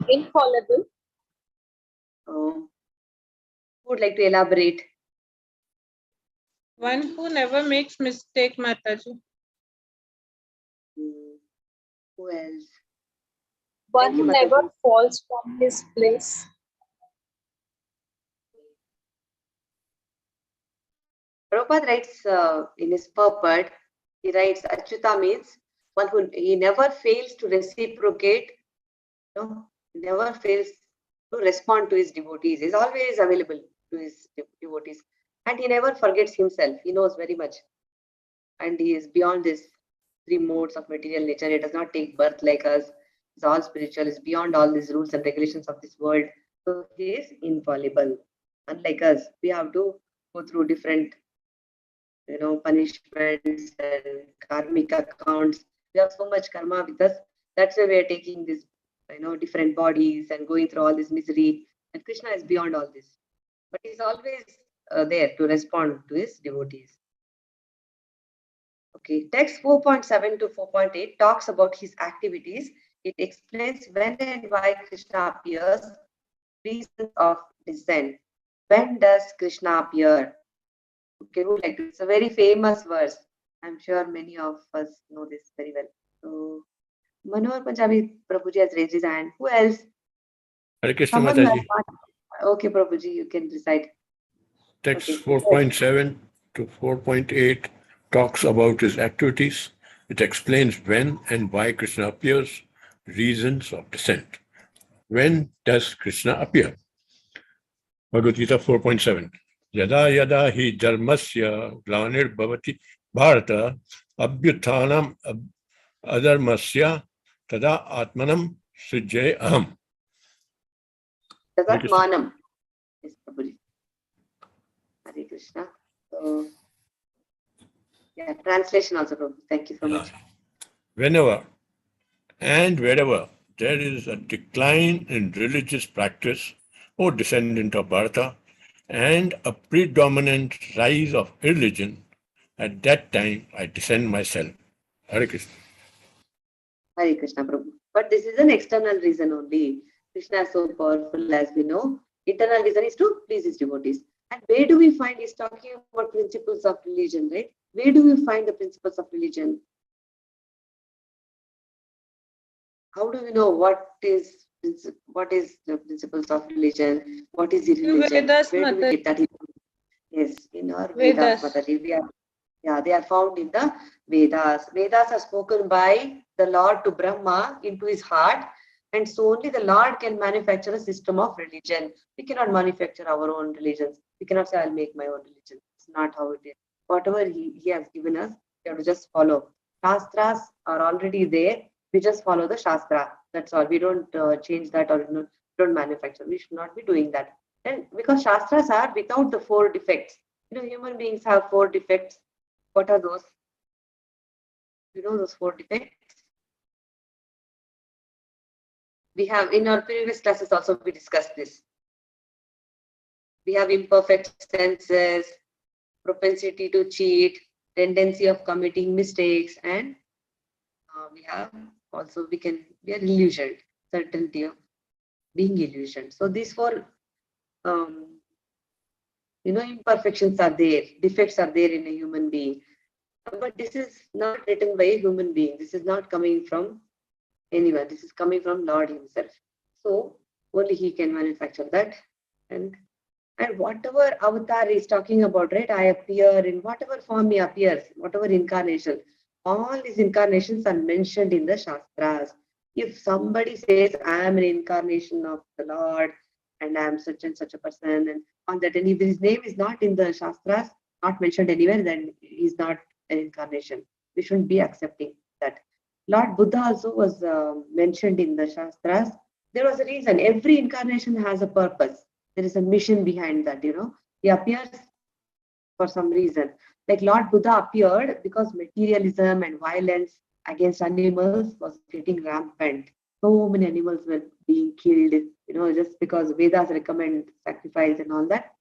Infallible. Who would like to elaborate? One who never makes mistake, Mataji. Who else? One Thank you, who Mataji. never falls from his place. Prabhupada writes in his purport, he writes Achyuta means one who he never fails to reciprocate, he never fails to respond to his devotees. He's always available to his devotees. And he never forgets himself. He knows very much. And he is beyond these three modes of material nature. He does not take birth like us. He's all spiritual. He's beyond all these rules and regulations of this world. So he is infallible. Unlike us, we have to go through different punishments and karmic accounts. We have so much karma with us. That's why we are taking this, different bodies and going through all this misery. And Krishna is beyond all this. But he's always there to respond to his devotees. Okay, text 4.7 to 4.8 talks about his activities. It explains when and why Krishna appears, reasons of descent. When does Krishna appear? Okay, who like to? It's a very famous verse. I'm sure many of us know this very well. So, Manohar Punjabi Prabhuji has raised his hand. Who else? Hare Krishna Someone Mataji. Okay, Prabhuji, you can recite. Text Okay. 4.7 to 4.8 talks about his activities. It explains when and why Krishna appears, reasons of descent. When does Krishna appear? Bhagavad-Gita 4.7. Yada yada hi dharmasya glanir bhavati bharata abhyuthanam adharmasya tada atmanam sujjay aham. That's Manam. Yes, Prabhuji. Hare Krishna. So, yeah, translation also, Prabhu. Thank you so much. Whenever and wherever there is a decline in religious practice, O descendant of Bharata, and a predominant rise of religion, at that time I descend myself. Hare Krishna. Hare Krishna, Prabhu. But this is an external reason only. Krishna is so powerful, as we know. Internal reason is to please his devotees. And where do we find, he's talking about principles of religion, right? Where do we find the principles of religion? How do we know what is the principles of religion? What is the religion? Vedas, Where do we get that? Yes, in our Vedas, Mataji. They are found in the Vedas. Vedas are spoken by the Lord to Brahma into his heart, and so only the Lord can manufacture a system of religion. We cannot manufacture our own religions. We cannot say, I'll make my own religion. It's not how it is. Whatever he has given us, we have to just follow. Shastras are already there. We just follow the Shastra. That's all. We don't change that or don't manufacture. We should not be doing that. And because Shastras are without the 4 defects. Human beings have 4 defects. What are those? Those 4 defects? We have, in our previous classes also, we discussed this. We have imperfect senses, propensity to cheat, tendency of committing mistakes, and we have also, we are illusioned, certainty of being illusioned. So these four, imperfections are there, defects are there in a human being. But this is not written by a human being. This is not coming from anyone. This is coming from Lord himself. So only he can manufacture that. And whatever avatar is talking about, right? I appear in whatever form he appears, whatever incarnation. All these incarnations are mentioned in the Shastras. If somebody says, I am an incarnation of the Lord, and I am such and such a person, and on that, and if his name is not in the Shastras, not mentioned anywhere, then he is not an incarnation. We shouldn't be accepting that. Lord Buddha also was mentioned in the Shastras. There was a reason. Every incarnation has a purpose. There is a mission behind that, He appears for some reason. Like Lord Buddha appeared because materialism and violence against animals was getting rampant. So many animals were being killed, just because Vedas recommend sacrifice and all that.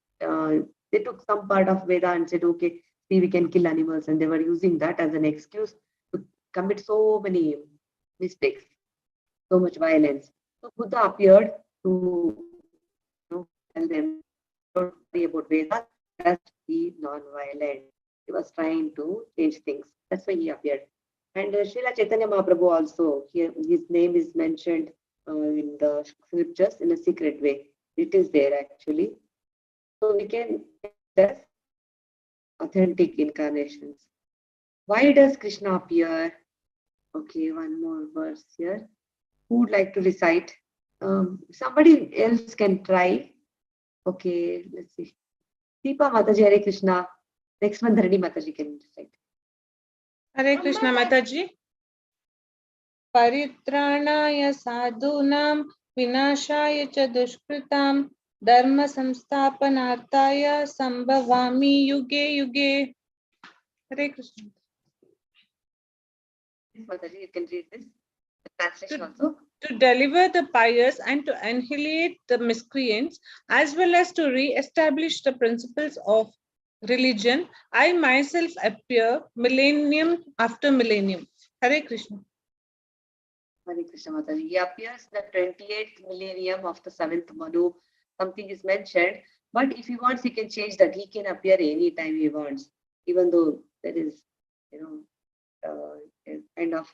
They took some part of Veda and said, okay, see, we can kill animals. And they were using that as an excuse to commit so many mistakes, so much violence. So Buddha appeared to tell them, don't worry about Vedas, just be non-violent. He was trying to change things. That's why he appeared. And Srila Chaitanya Mahaprabhu also, here his name is mentioned in the scriptures in a secret way. It is there actually. So we can test authentic incarnations. Why does Krishna appear? Okay, one more verse here. Who would like to recite? Somebody else can try. Okay, let's see. Deepa Mataji, Hare Krishna. Next one, Dharani Mataji can recite. Hare Krishna Mataji. Paritranaya sadhunam vinashaya cha dushkritam dharma samsthapanarthaya sambhavami yuge yuge. Hare Krishna. Mataji, you can read this. The translation also. To deliver the pious and to annihilate the miscreants, as well as to re-establish the principles of religion, I myself appear millennium after millennium. Hare Krishna. Hare Krishna Mataji. He appears the 28th millennium of the 7th Manu. Something is mentioned, but if he wants, he can change that. He can appear anytime he wants, even though there is, kind of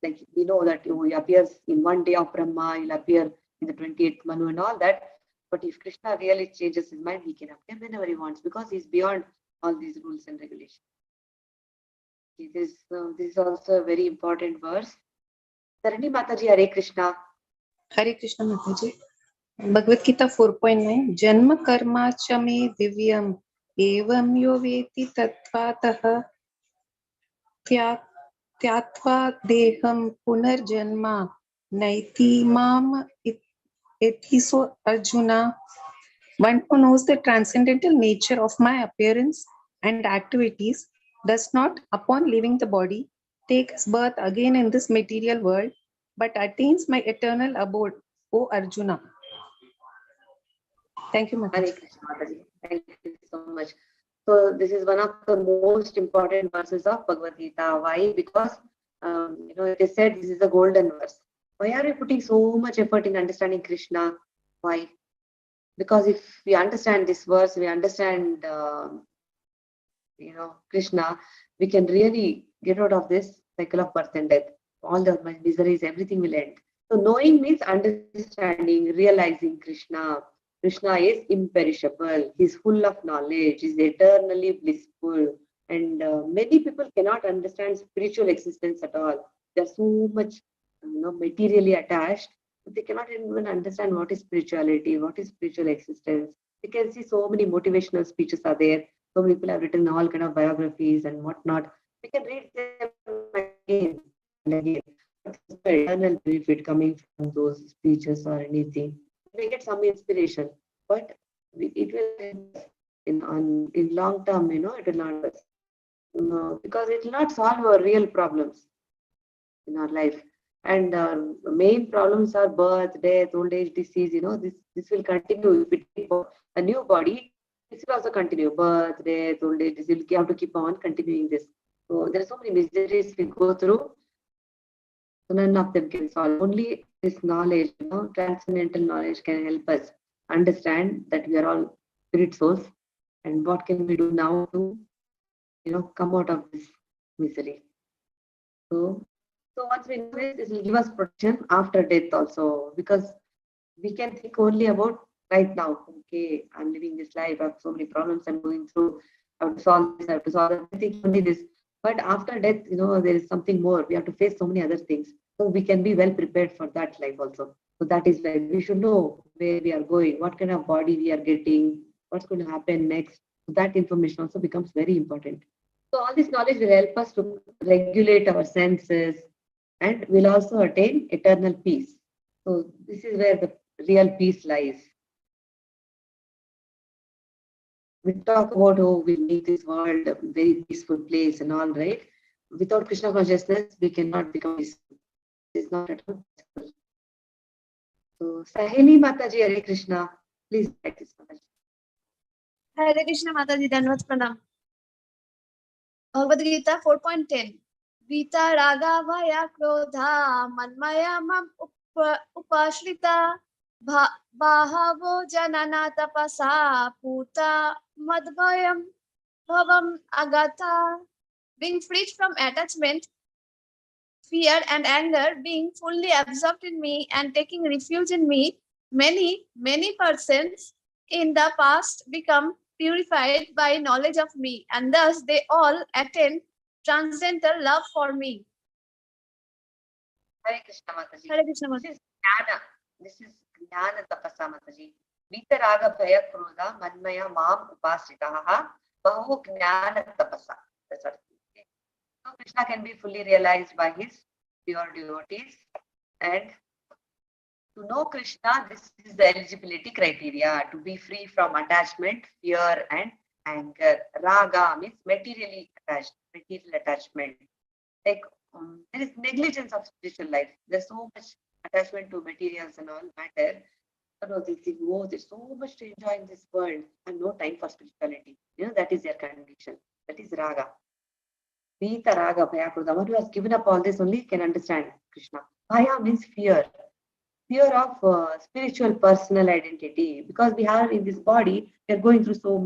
like we know that he appears in one day of Brahma, he'll appear in the 28th Manu and all that. But if Krishna really changes his mind, he can appear whenever he wants because he's beyond all these rules and regulations. This is also a very important verse. Dharani Mataji, Hare Krishna. Hare Krishna Mataji. Bhagavad-Gita 4.9 Janma karma cha me divyam evam yo veti tattvataha tyatva deham punarjanma naiti mam etiso Arjuna. One who knows the transcendental nature of my appearance and activities does not, upon leaving the body, take his birth again in this material world, but attains my eternal abode, O Arjuna. Thank you, Mataji. Hare Krishna Mataji. Thank you so much. So this is one of the most important verses of Bhagavad Gita. Why? Because it is said this is a golden verse. Why are we putting so much effort in understanding Krishna? Why? Because if we understand this verse, we understand Krishna, we can really get out of this cycle of birth and death. All the miseries, everything will end. So knowing means understanding, realizing Krishna. Krishna is imperishable. He's full of knowledge. He's eternally blissful. And many people cannot understand spiritual existence at all. They're so much materially attached, but they cannot even understand what is spirituality, what is spiritual existence. You can see so many motivational speeches are there. So many people have written all kind of biographies and whatnot. We can read them again and again. But there's no eternal benefit coming from those speeches or anything. We get some inspiration, but it will in long term, it will not, because it will not solve our real problems in our life. And main problems are birth, death, old age, disease. This will continue. If we take a new body, this will also continue. Birth, death, old age, disease. We have to keep on continuing this. So there are so many miseries we go through. So none of them can solve. Only this knowledge, transcendental knowledge can help us understand that we are all spirit souls and what can we do now to, come out of this misery. So once we know this will give us protection after death also, because we can think only about right now. Okay, I'm living this life. I have so many problems I'm going through. I have to solve this. I have to solve that. I think only this. But after death, there is something more. We have to face so many other things. So we can be well prepared for that life also. So that is why we should know where we are going, what kind of body we are getting, what's going to happen next. So that information also becomes very important. So all this knowledge will help us to regulate our senses and will also attain eternal peace. So this is where the real peace lies. We talk about how we make this world a very peaceful place and all, right? Without Krishna consciousness, we cannot become peaceful. It is not at all possible. So Saheli Mataji, Hare Krishna, please practice Mataji. Hare Krishna Mataji, Dhanvat Pranam. Bhagavad-Gita 4.10. Vita Raga Bhaya Krodha Manmaya Mam Upashrita Bahavo Janana Tapasa Puta Madbhayam Bhavam Agata. Being freed from attachment, fear and anger, being fully absorbed in me and taking refuge in me, many persons in the past become purified by knowledge of me, and thus they all attain transcendental love for me. Hare Krishna Mataji. Hare Krishna Mataji. This is Jnana. This is Jnana Tapasa Mataji. Vita Raga Bhaya Krodha Manmaya Mam Upasritaha Bahu Jnana Tapasa. That's what it is. So Krishna can be fully realized by his pure devotees, and to know Krishna, this is the eligibility criteria: to be free from attachment, fear and anger. Raga means material attachment. Like there is negligence of spiritual life. There's so much attachment to materials and all matter. They think, oh, there's so much to enjoy in this world and no time for spirituality. That is their condition. That is Raga. Vita Raga Bhaya Krodha. One who has given up all this only can understand Krishna. Bhaya means fear. Fear of spiritual personal identity. Because we are in this body, we are going through so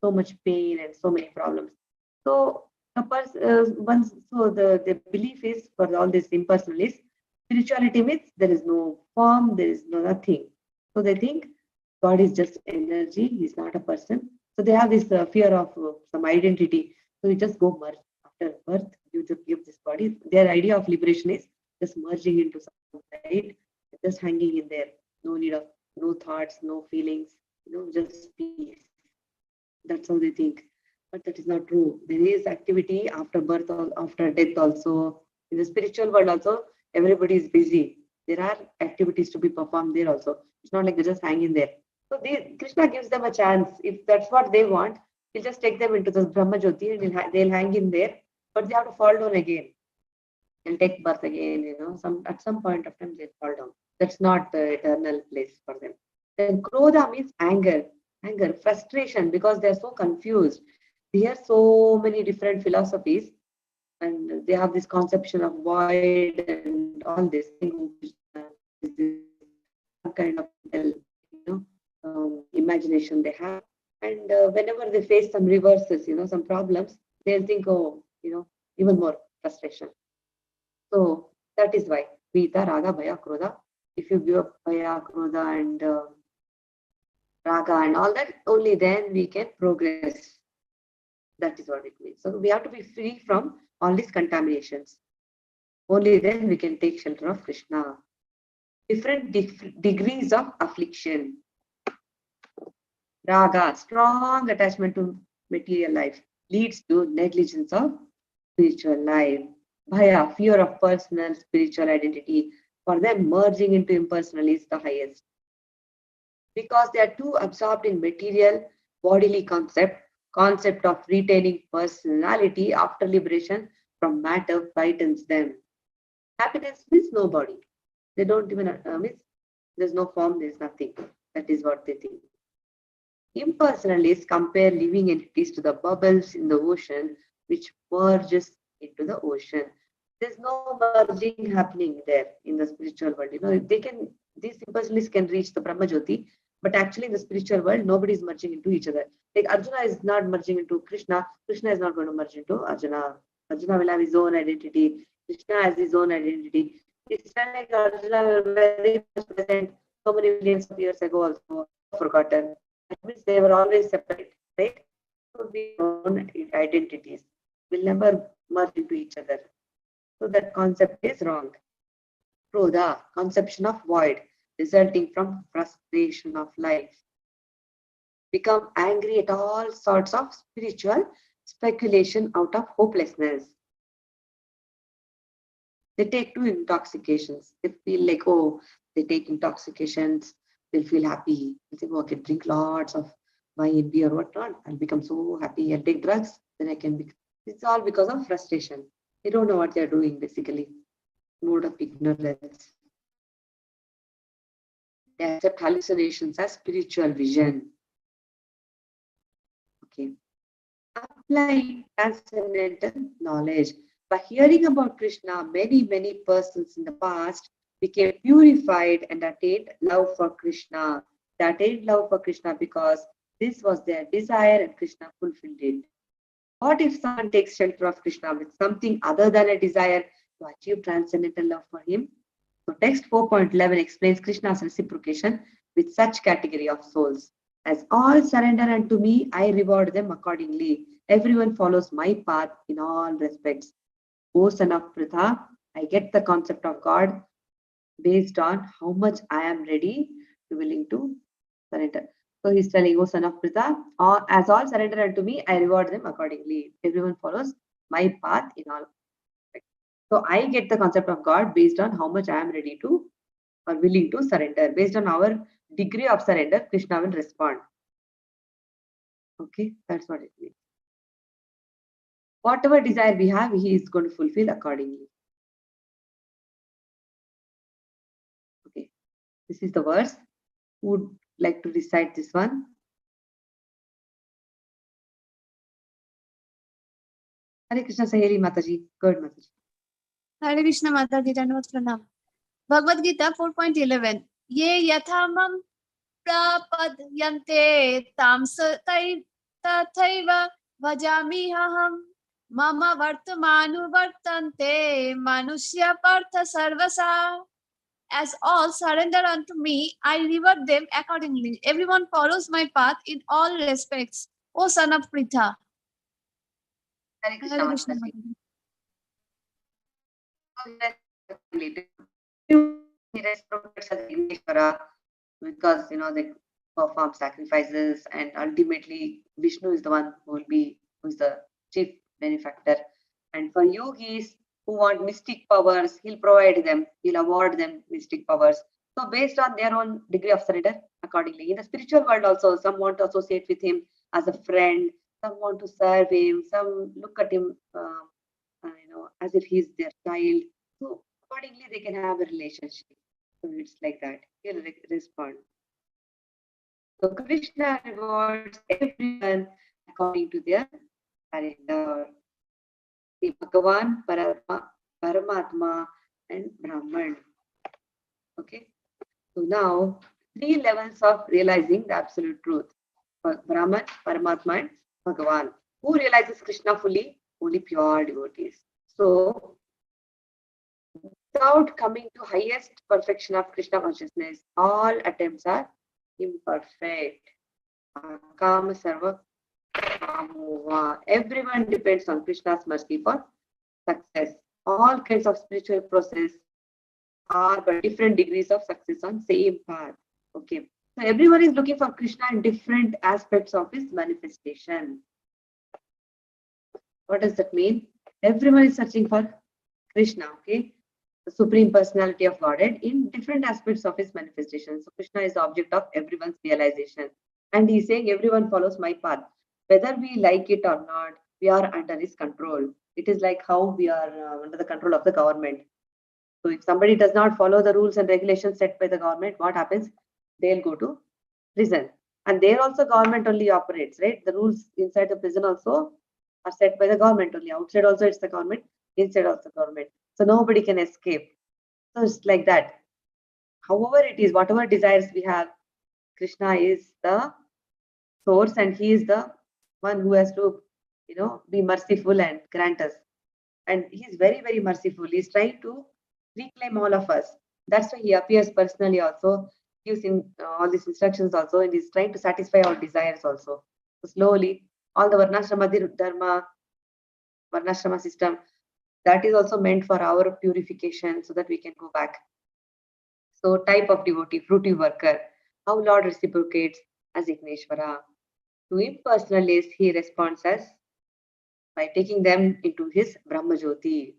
much pain and so many problems. So the belief is for all this impersonalists, spirituality means there is no form, there is no nothing. So they think God is just energy, he is not a person. So they have this fear of some identity. So we just go merge. After birth, you just give this body. Their idea of liberation is just merging into some side, just hanging in there. No need of no thoughts, no feelings, just peace. That's how they think. But that is not true. There is activity after birth or after death also. In the spiritual world also, everybody is busy. There are activities to be performed there also. It's not like they just hang in there. So Krishna gives them a chance. If that's what they want, he'll just take them into this Brahma Jyoti and they'll hang in there. But they have to fall down again. They'll take birth again, at some point of time they'll fall down. That's not the eternal place for them. Then Krodha means anger, frustration, because they're so confused. They have so many different philosophies and they have this conception of void and all this thing, some kind of imagination they have. And whenever they face some reverses, some problems, they'll think, oh, even more frustration. So that is why Vita, Raga, Bhaya, Krodha. If you give up Bhaya, Krodha and Raga and all that, only then we can progress. That is what it means. So we have to be free from all these contaminations. Only then we can take shelter of Krishna. Different degrees of affliction. Raga, strong attachment to material life, leads to negligence of spiritual life. Bhaya, fear of personal spiritual identity. For them, merging into impersonal is the highest. Because they are too absorbed in material, bodily concept of retaining personality after liberation from matter frightens them. Happiness means no body. They don't even means there's no form, there's nothing. That is what they think. Impersonalists compare living entities to the bubbles in the ocean, which merges into the ocean. There's no merging happening there in the spiritual world. These impersonalists can reach the Brahma Jyoti, but actually in the spiritual world, nobody is merging into each other. Like Arjuna is not merging into Krishna. Krishna is not going to merge into Arjuna. Arjuna will have his own identity. Krishna has his own identity. It's like Arjuna were very much present so many millions of years ago also, forgotten. That means they were always separate, right? So we own identities. Will never merge into each other. So that concept is wrong. Krodha, conception of void, resulting from frustration of life. Become angry at all sorts of spiritual speculation out of hopelessness. They take two intoxications. They feel like, oh, they take intoxications, they'll feel happy. They'll say, oh, I can drink lots of wine, beer, whatnot. I'll become so happy. I'll take drugs, then I can be. It's all because of frustration. They don't know what they're doing, basically. Mode of ignorance. They accept hallucinations as spiritual vision. Okay. Applying transcendental knowledge. By hearing about Krishna, many persons in the past became purified and attained love for Krishna. They attained love for Krishna because this was their desire and Krishna fulfilled it. What if someone takes shelter of Krishna with something other than a desire to achieve transcendental love for him? So text 4.11 explains Krishna's reciprocation with such category of souls. As all surrender unto me, I reward them accordingly. Everyone follows my path in all respects. O son of Pritha, I get the concept of God based on how much I am ready to willing to surrender. So he's telling, O son of Pritha, as all surrender unto me, I reward them accordingly. Everyone follows my path in all respects. So I get the concept of God based on how much I am ready to or willing to surrender. Based on our degree of surrender, Krishna will respond. Okay, that's what it means. Whatever desire we have, he is going to fulfill accordingly. Okay, this is the verse. Who would like to recite this one? Hare Krishna Saheri Mataji. Good Mataji. Hare Krishna Mataji, Dandavat Pranam. Bhagavad-Gita 4.11. Ye yathamam prapadyante tamsatai tathaiva vajamihaham mama vartamanu vartante manushya partha sarvasa. As all surrender unto me, I reward them accordingly. Everyone follows my path in all respects. O son of Pritha. Hare Krishna Hare Krishna Mataji. Mataji. He reciprocates as Igneshwara because they perform sacrifices and ultimately Vishnu is the one who is the chief benefactor. And for yogis who want mystic powers, he'll provide them, he'll award them mystic powers. So based on their own degree of surrender, accordingly. In the spiritual world also, some want to associate with him as a friend, some want to serve him, some look at him as if he's their child. So accordingly, they can have a relationship. So it's like that. He'll respond. So Krishna rewards everyone according to their surrender. The Bhagavan, Paramatma, and Brahman. Okay. So now 3 levels of realizing the absolute truth. Brahman, Paramatma, and Bhagavan. Who realizes Krishna fully? Only pure devotees. So without coming to highest perfection of Krishna consciousness, all attempts are imperfect. Kama sarva kamova. Everyone depends on Krishna's mercy for success. All kinds of spiritual process are but different degrees of success on same path. Okay. So everyone is looking for Krishna in different aspects of his manifestation. What does that mean? Everyone is searching for Krishna, okay? The Supreme Personality of Godhead in different aspects of his manifestation. So Krishna is the object of everyone's realization. And he's saying everyone follows my path. Whether we like it or not, we are under his control. It is like how we are under the control of the government. So if somebody does not follow the rules and regulations set by the government, what happens? They'll go to prison. And there also government only operates, right? The rules inside the prison also are set by the government only. Outside also it's the government, inside also government. So nobody can escape. So it's like that. However it is, whatever desires we have, Krishna is the source and he is the one who has to, be merciful and grant us. And he is very, very merciful. He's trying to reclaim all of us. That's why he appears personally also, gives in all these instructions also, and he's trying to satisfy our desires also. So slowly, all the Varnashrama Dharma, Varnashrama system, that is also meant for our purification so that we can go back. So type of devotee, fruitive worker, how Lord reciprocates as Igneshwara. To impersonalists, he responds as by taking them into his Brahma Jyoti.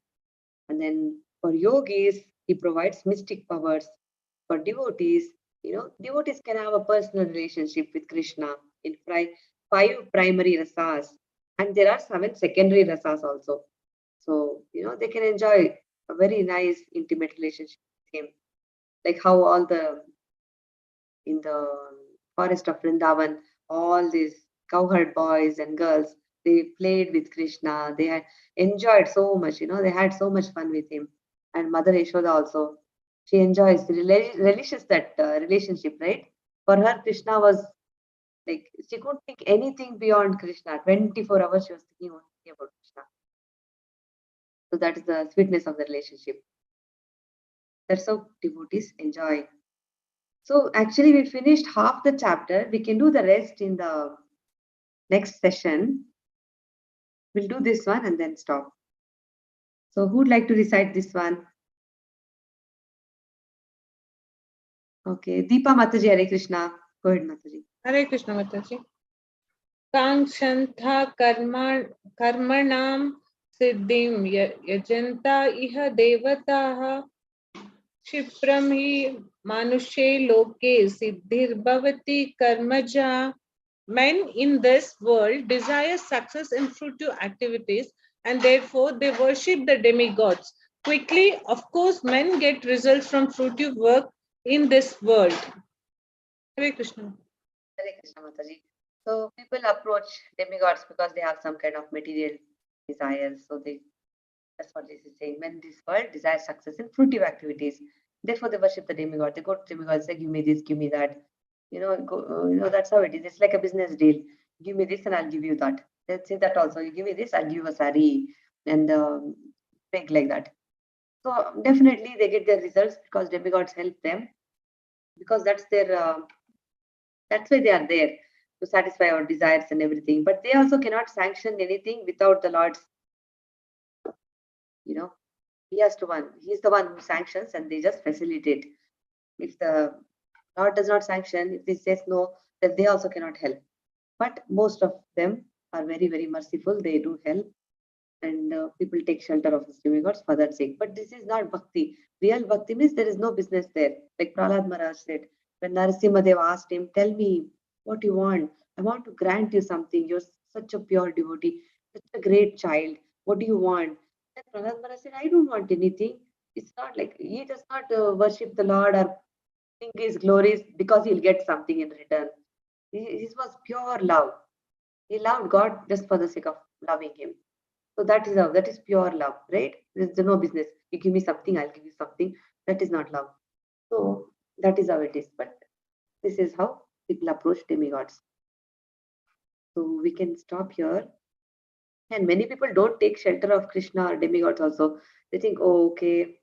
And then for yogis, he provides mystic powers. For devotees, devotees can have a personal relationship with Krishna in 5 primary rasas. And there are 7 secondary rasas also. So, they can enjoy a very nice, intimate relationship with him. Like how in the forest of Vrindavan, all these cowherd boys and girls, they played with Krishna. They had enjoyed so much, they had so much fun with him. And Mother Yashoda also, she enjoys, relishes that relationship, right? For her, Krishna was like, she couldn't think anything beyond Krishna. 24 hours she was thinking only about Krishna. So that is the sweetness of the relationship. That's how devotees enjoy. So actually we finished half the chapter. We can do the rest in the next session. We'll do this one and then stop. So who'd like to recite this one? Okay, Deepa Mataji, Hare Krishna. Go ahead, Mataji. Hare Krishna Mataji. Kankshantha karmanam siddhim yajanta iha devataha Shipram hi manushe loke siddhir bhavati karmaja. Men in this world desire success in fruitive activities and therefore they worship the demigods. Quickly, of course, men get results from fruitive work in this world. Hare Krishna. Hare Krishna, Mataji. So people approach demigods because they have some kind of material desires. So that's what this is saying. Men in this world desire success in fruitive activities. Therefore, they worship the demigod. They go to demigods, say, give me this, give me that. That's how it is. It's like a business deal. Give me this and I'll give you that. Let's say that also. You give me this, I'll give you a sari and big like that. So definitely they get their results because demigods help them. Because that's their, that's why they are there, to satisfy our desires and everything. But they also cannot sanction anything without the Lord's, he has to he's the one who sanctions and they just facilitate. If the Lord does not sanction, if he says no, then they also cannot help. But most of them are very, very merciful. They do help. And people take shelter of the demigods for that sake. But this is not bhakti. Real bhakti means there is no business there. Like Prahlad Maharaj said, when Narasimhadev asked him, tell me what you want. I want to grant you something. You're such a pure devotee, such a great child. What do you want? And Prahlad Maharaj said, I don't want anything. It's not like he does not worship the Lord or think his glories because he'll get something in return. His was pure love. He loved God just for the sake of loving him. So that is love. That is pure love, right? There's no business. You give me something, I'll give you something. That is not love. So that is how it is. But this is how people approach demigods. So we can stop here. And many people don't take shelter of Krishna or demigods also. They think, oh, okay.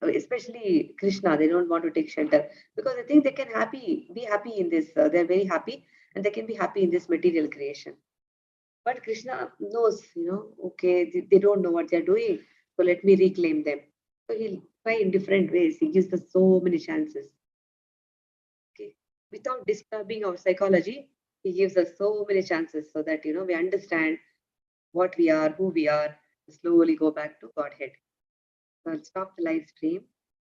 Especially Krishna, they don't want to take shelter because they think they can be happy in this. They're very happy and they can be happy in this material creation. But Krishna knows, okay, they don't know what they're doing. So let me reclaim them. So he'll try in different ways. He gives us so many chances. Okay. Without disturbing our psychology, he gives us so many chances so that, we understand what we are, who we are, slowly go back to Godhead. So I'll stop the live stream.